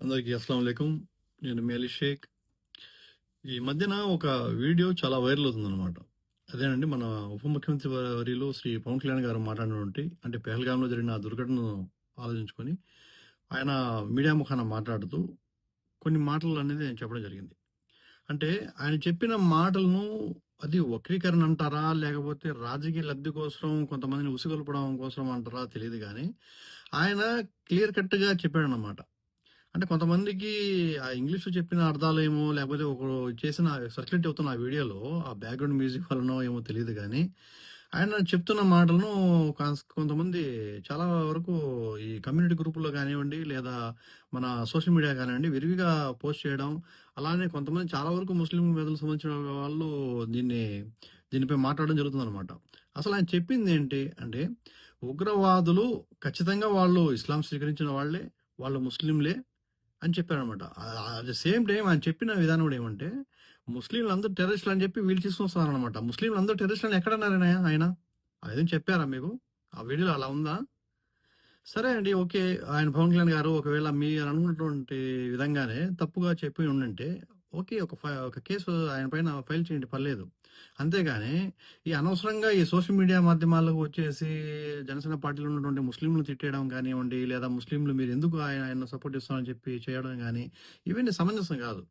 అందరికీ అస్సలం వాలేకుం. నేను మీ అలీ షేక్. ఈ మధ్యన ఒక వీడియో చాలా వైరల్ అవుతుందన్నమాట. అదేనండి మన ఉప ముఖ్యమంత్రి వర్యులు శ్రీ పవన్ కళ్యాణ్ గారు మాట్లాడినటువంటి అంటే పెహల్గాంలో జరిగిన ఆ దుర్ఘటనను ఆలోచించుకొని ఆయన మీడియా ముఖాన మాట్లాడుతూ కొన్ని మాటలు అనేది నేను చెప్పడం జరిగింది. అంటే ఆయన చెప్పిన మాటలను అది వక్రీకరణ అంటారా? లేకపోతే రాజకీయ లబ్ధి కోసం కొంతమందిని ఉసిగొల్పడం కోసం అంటారా తెలీదు గానీ, ఆయన క్లియర్ కట్‌గా చెప్పాడన్నమాట. అంటే కొంతమందికి ఆ ఇంగ్లీష్‌లో చెప్పిన అర్థాలేమో, లేకపోతే ఒకడు చేసిన సర్క్యులేట్ అవుతున్న ఆ వీడియోలో ఆ బ్యాక్‌గ్రౌండ్ మ్యూజిక్ వల్లనో ఏమో తెలీదు గానీ, ఆయన చెప్తున్న మాటలను కొంతమంది చాలా వరకు ఈ కమ్యూనిటీ గ్రూపుల్లో గానివ్వండి, లేదా మన సోషల్ మీడియా కానివ్వండి, విరివిగా పోస్ట్ చేయడం. అలానే కొంతమంది చాలా వరకు ముస్లిం మెదలకు సంబంధించిన వాళ్ళు దీన్ని దీనిపై మాట్లాడడం జరుగుతుందనమాట. అసలు ఆయన చెప్పిందేంటి అంటే, ఉగ్రవాదులు ఖచ్చితంగా వాళ్ళు ఇస్లాం స్వీకరించిన వాళ్ళే, వాళ్ళు ముస్లింలే అని చెప్పారనమాట. అట్ ద సేమ్ టైమ్ ఆయన చెప్పిన విధానం కూడా ఏమంటే, ముస్లింలందరూ టెర్రరిస్టులు అని చెప్పి వీళ్ళు తీసుకొస్తున్నారనమాట. ముస్లింలందరూ టెర్రరిస్టులు అని ఎక్కడన్నారని ఆయన? అదేం చెప్పారా మీకు? ఆ వీడియోలో అలా ఉందా? సరే అండి. ఓకే. ఆయన పవన్ కళ్యాణ్ గారు ఒకవేళ మీరు అనుకున్నటువంటి విధంగానే తప్పుగా చెప్పి ఉండుంటే, ఓకే. ఒక కేసు ఆయన పైన ఫైల్ చేయండి పర్లేదు. అంతేగాని ఈ అనవసరంగా ఈ సోషల్ మీడియా మాధ్యమాల్లోకి వచ్చేసి జనసేన పార్టీలో ఉన్నటువంటి ముస్లింలను తిట్టేయడం కానివ్వండి, లేదా ముస్లింలు మీరెందుకు ఆయన్ని సపోర్ట్ చేస్తున్నారని చెప్పి చేయడం గాని, ఇవన్నీ సమంజసం కాదు.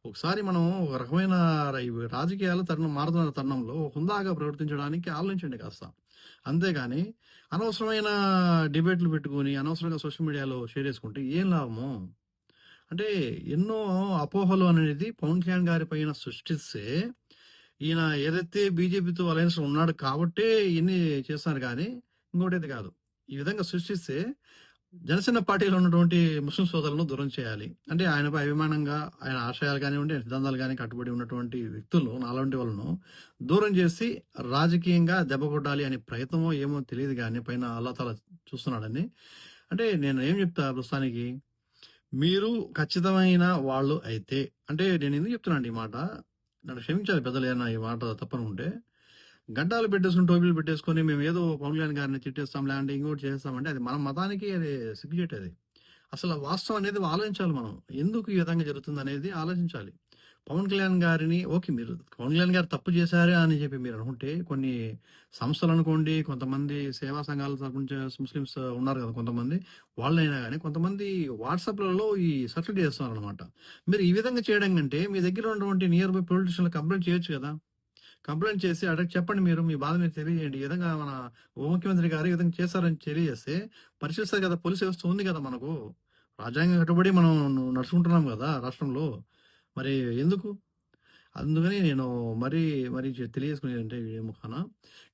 ఒకసారి మనం ఒక రకమైన ఈ రాజకీయాలు మారుతున్న తరుణంలో హుందాగా ప్రవర్తించడానికి ఆలోచించండి కాస్త. అంతేగాని అనవసరమైన డిబేట్లు పెట్టుకొని, అనవసరంగా సోషల్ మీడియాలో షేర్ చేసుకుంటే ఏం లాభము? అంటే ఎన్నో అపోహలు అనేది పవన్ కళ్యాణ్ గారి పైన సృష్టిస్తే, ఈయన ఏదైతే బీజేపీతో అలయన్స్‌లో ఉన్నాడు కాబట్టే ఇయన్నీ చేస్తున్నారు గానీ, ఇంకోటైతే కాదు. ఈ విధంగా సృష్టిస్తే జనసేన పార్టీలో ఉన్నటువంటి ముస్లిం సోదరులను దూరం చేయాలి. అంటే ఆయనపై అభిమానంగా, ఆయన ఆశయాలు కానివ్వండి, ఆయన సిద్ధాంతాలు గాని కట్టుబడి ఉన్నటువంటి వ్యక్తులు నాలాంటి వాళ్ళను దూరం చేసి రాజకీయంగా దెబ్బ కొట్టాలి అనే ప్రయత్నమో ఏమో తెలియదు గానీ పైన అల్లా తాలా చూస్తున్నాడని. అంటే నేను ఏం చెప్తా ప్రస్తుతానికి, మీరు ఖచ్చితమైన వాళ్ళు అయితే అంటే నేను ఎందుకు చెప్తున్నానండి ఈ మాట, నన్ను క్షమించాలి పెద్దలు ఏమన్నా ఈ మాట తప్పనుకుంటే. గడ్డాలు పెట్టేసుకొని, టోపీలు పెట్టేసుకొని మేమేదో పవన్ కళ్యాణ్ గారిని తిట్టేస్తాం, లేదంటే ఇంకోటి చేస్తామంటే అది మన మతానికి అది సిగ్గుచేటది. అసలు వాస్తవం అనేది ఆలోచించాలి మనం. ఎందుకు ఈ విధంగా జరుగుతుందనేది ఆలోచించాలి. పవన్ కళ్యాణ్ గారిని ఓకే. మీరు పవన్ కళ్యాణ్ గారు తప్పు చేశారే అని చెప్పి మీరు అనుకుంటే, కొన్ని సంస్థలనుకోండి, కొంతమంది సేవా సంఘాల తరపు నుంచి ముస్లిమ్స్ ఉన్నారు కదా కొంతమంది. వాళ్ళైనా గాని కొంతమంది వాట్సాప్‌లలో ఈ సర్క్యులేట్ చేస్తున్నారనమాట. మీరు ఈ విధంగా చేయడం కంటే, మీ దగ్గర ఉన్నటువంటి నియర్ బై పోలీస్ స్టేషన్‌లో కంప్లెయింట్ చేయొచ్చు కదా! కంప్లెయింట్ చేసి అక్కడికి చెప్పండి మీరు. మీ బాధ మీరు తెలియజేయండి. ఈ విధంగా మన ఉప ముఖ్యమంత్రి గారు ఈ విధంగా చేశారని తెలియజేస్తే పరిశీలిస్తారు కదా! పోలీస్ వ్యవస్థ ఉంది కదా మనకు. రాజ్యాంగం కట్టుబడి మనం నడుచుకుంటున్నాం కదా రాష్ట్రంలో. మరి ఎందుకు? అందుకని నేను మరీ మరీ తెలియజేసుకునేదంటే ఈ ముఖాన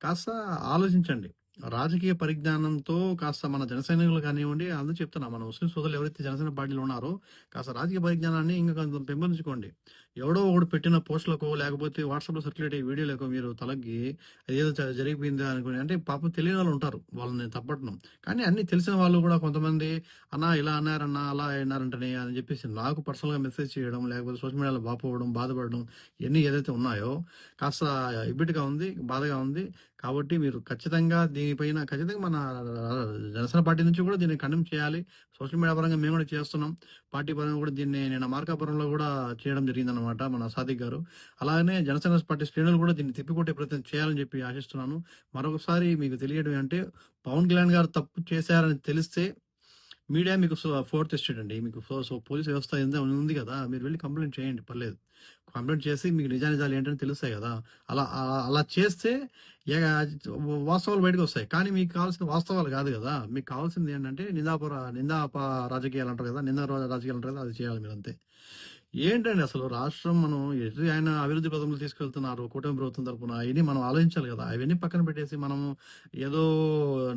కాస్త ఆలోచించండి. రాజకీయ పరిజ్ఞానంతో కాస్త మన జన సైనికులు కానివ్వండి, అందరూ చెప్తున్నా మన ముస్లిం సోదరులు ఎవరైతే జనసేన పార్టీలో ఉన్నారో, కాస్త రాజకీయ పరిజ్ఞానాన్ని ఇంకా కొంచెం పెంపొందించుకోండి. ఎవడో ఒకడు పెట్టిన పోస్టులకో, లేకపోతే వాట్సాప్‌లో సర్క్యులేట్ అయ్యే వీడియోలకో మీరు తలగ్గి అదేదో జరిగిపోయిందా అనుకోని అంటే పాపం తెలియని వాళ్ళు ఉంటారు. వాళ్ళని నేను తప్పట్ను. కానీ అన్నీ తెలిసిన వాళ్ళు కూడా కొంతమంది అన్నా ఇలా అన్నారన్నా, అలా అన్నారంటనే అని చెప్పేసి నాకు పర్సనల్‌గా మెసేజ్ చేయడం, లేకపోతే సోషల్ మీడియాలో వాపోవడం, బాధపడడం ఇయన్నీ ఏదైతే ఉన్నాయో కాస్త ఇబ్బిటిగా ఉంది, బాధగా ఉంది. కాబట్టి మీరు ఖచ్చితంగా దీనిపైన ఖచ్చితంగా మన జనసేన పార్టీ నుంచి కూడా దీన్ని ఖండన చేయాలి. సోషల్ మీడియా పరంగా మేము కూడా చేస్తున్నాం. పార్టీ పరంగా కూడా దీన్ని నేను మార్కాపురంలో కూడా చేయడం జరిగిందనమాట మన సాదిక్ గారు. అలాగనే జనసేన పార్టీ శ్రేణులు కూడా దీన్ని తిప్పికొట్టే ప్రయత్నం చేయాలని చెప్పి ఆశిస్తున్నాను. మరొకసారి మీకు తెలియడం అంటే పవన్ కళ్యాణ్ గారు తప్పు చేశారని తెలిస్తే మీడియా మీకు ఫోర్త్ ఎస్టేట్ అండి. మీకు పోలీస్ వ్యవస్థ ఉంది కదా! మీరు వెళ్లి కంప్లెయింట్ చేయండి పర్లేదు. కంప్లెయింట్ చేసి మీకు నిజానిజాలు ఏంటని తెలుస్తాయి కదా! అలా చేస్తే యా వాస్తవాలు బయటకొస్తాయి. కానీ మీకు కావాల్సిన వాస్తవాలు కాదు కదా! మీకు కావాల్సింది ఏంటంటే నిందాప రాజకీయాలు అంటారు కదా! రాజకీయాలు అంటారు కదా! అది చేయాలి మీరంతే. ఏంటండి అసలు రాష్ట్రం మనం ఎటు ఆయన అభివృద్ధి పథంలో తీసుకెళ్తున్నారు కూటమి ప్రభుత్వం తరపున అయన్నీ మనం ఆలోచించాలి కదా! అవన్నీ పక్కన పెట్టేసి మనము ఏదో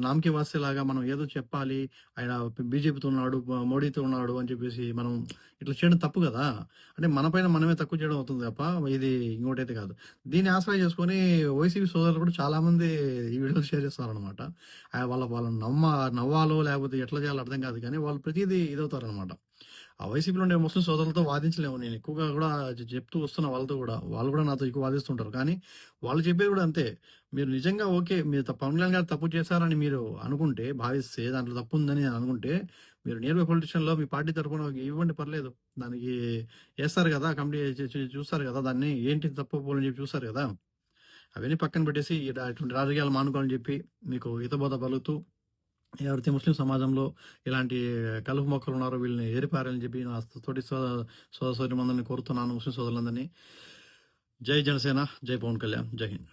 నామకే వాస్తేలాగా మనం ఏదో చెప్పాలి. ఆయన బీజేపీతో ఉన్నాడు, మోడీతో ఉన్నాడు అని చెప్పేసి మనం ఇట్లా చేయడం తప్పు కదా! అంటే మన పైన మనమే తక్కువ చేయడం అవుతుంది తప్ప ఇది ఇంకోటైతే కాదు. దీన్ని ఆసరా చేసుకొని వైసీపీ సోదరులు కూడా చాలా మంది ఈ వీడియోలు షేర్ చేస్తున్నారనమాట. వాళ్ళని నవ్వాలో లేకపోతే ఎట్లా చేయాలో అర్థం కాదు కానీ వాళ్ళు ప్రతీదీ ఇదవుతారనమాట. ఆ వైసీపీలో ఉండే ముస్లిం సోదరులతో వాదించలేము. నేను ఎక్కువగా కూడా చెప్తూ వస్తున్నా వాళ్ళతో కూడా. వాళ్ళు కూడా నాతో ఎక్కువ వాదిస్తుంటారు. కానీ వాళ్ళు చెప్పేది కూడా అంతే. మీరు నిజంగా ఓకే. మీరు పవన్ కళ్యాణ్ గారు తప్పు చేశారని మీరు అనుకుంటే, భావిస్తే దాంట్లో తప్పుందని అనుకుంటే, మీరు నియర్ బై పొలిటీషియన్‌లో మీ పార్టీ తరపున ఇవ్వండి పర్లేదు. దానికి ఏస్తారు గదా! కమిటీ చూస్తారు గదా! దాన్ని ఏంటి తప్పు ఒప్పులని చెప్పి చూస్తారు గదా! అవన్నీ పక్కన పెట్టేసి ఇటువంటి రాజకీయాలు మానుకోవాలని చెప్పి మీకు హితబోధ పలుకుతూ ఎవరైతే ముస్లిం సమాజంలో ఇలాంటి కలుపు మొక్కలు ఉన్నారో వీళ్ళని ఏరిపారని చెప్పి నా తోటి సోదరులందరినీ కోరుతున్నాను, ముస్లిం సోదరులందరినీ. జై జనసేన, జై పవన్ కళ్యాణ్, జై హింద్.